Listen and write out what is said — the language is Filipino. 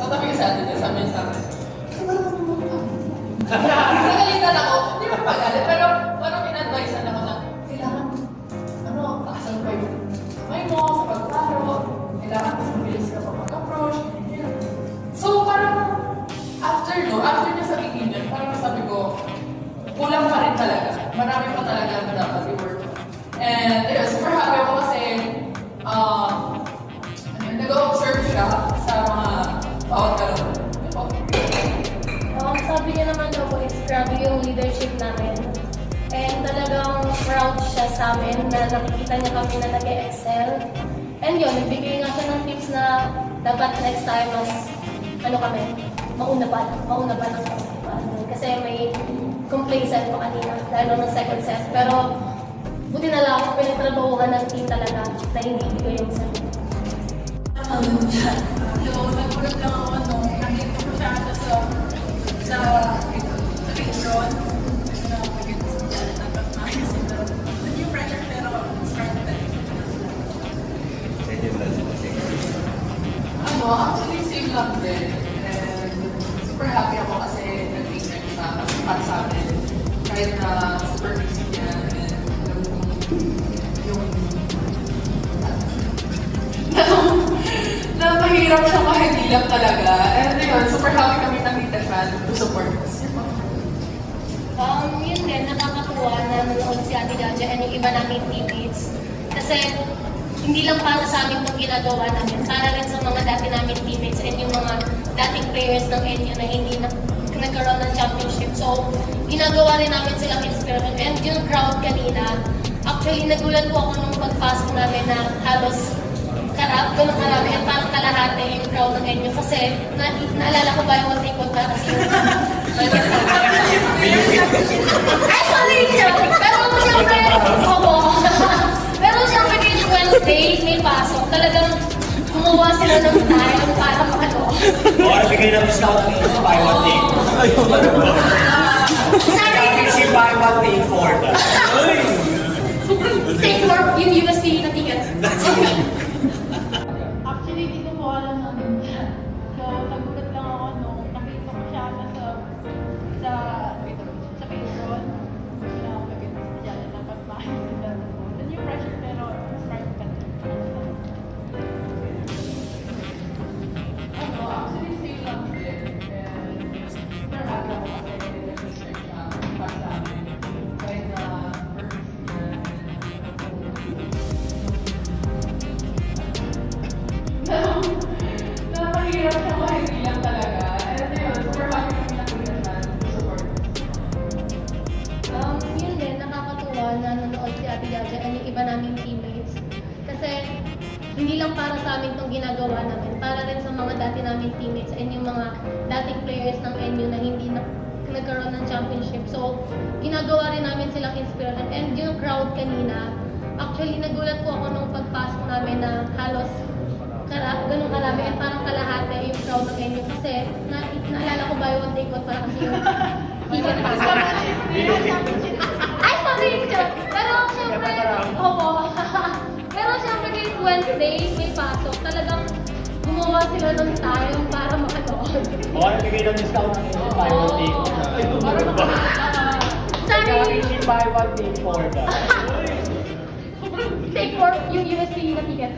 Katabi ka sa atin niya, sabi niya sa akin, nagalitan ako, hindi mo pagalit, pero parang in-advisean ako na, kailangan, taasan pa yung kamay mo sa pagtaro, kailangan mas mabilis ka pa mag-approach, so parang, after niya sabihin yun, parang sabi ko, kulang pa rin talaga. Marami pa talaga na dapat i-work. And ayun, super happy ako kasi nag-observe siya sa mga bawat kalong. Sabi niya naman daw po, it's grabe yung leadership namin. And talagang proud siya sa amin na nakikita niya kami na nag-excel. And yun, nagbigay nga siya ng tips na dapat next time mas, mauna pa ng kasi may complacent pa kanina, lalo ng second set. Pero buti na lang ako pinatrabahuhan ng team talaga na hindi ko yung sabi. Nagulat lang ako nakita ko siya sa picture. Yung pressure pero start actually same lang din. And super happy ako kasi nag-research siya para sa amin. Kahit na super busy niya and yung napahirap siya mahihilap talaga. And yun, super happy kami nakita siya to support us. Yun din, nakakatuwa na nanonood si Ate Jaja and yung iba naming teammates. Kasi hindi lang para sa amin itong ginagawa namin, para rin sa mga dati namin teammates and yung mga dating players ng NU na hindi nagkaroon ng championship. So, ginagawa rin namin silang experiment. And yung crowd kanina, actually nagulat po ako nung pagpasok namin na halos ganun karami at parang kalahati yung crowd ng NU. Kasi naalala ko ba yung one-take-one para kasi yung ay, sorry! Pero siyempre, pero siyempre kahit Wednesday, may pasok. Talagang gumawa sila ng time para makano. O, nabigay ng discount ng buy one take. Championship buy one take for the. Take for yung USD na ticket. Actually, hindi ko po alam na nun siya. So, nagulat lang ako nung nakita ko siya sa Patreon. Na maganda sa dyan na dapat maayos sila. Then yung pressure pero start pa rin. Actually same lang din. And super happy ako kasi nag-research siya para sa amin. Kahit na super napahirap siya mahihilap talaga. And yun, super happy kami nakita siya to support us. Yun din, nakakatuwa na nanonood si Ate Jaja and yung iba naming teammates. Kasi hindi lang para sa amin itong ginagawa namin, para rin sa mga dati naming teammates and yung mga dating players ng NU na hindi nagkaroon ng championship. So, ginagawa rin namin silang inspiration. And yung crowd kanina, actually nagulat po ako nung pagpasok namin na halos ganun karami at parang kalahati yung crowd ng NU. Kasi naalala ko ba yung one-take-one para kasi yung ticket pasok. Ay, sorry! Pero syempre, pero syempre kahit Wednesday, may pasok. Talagang gumawa sila ng time para makanood. O, nabigay ng discount ng buy one take. Sorry! Championship buy one take for the. Take for yung USD na ticket.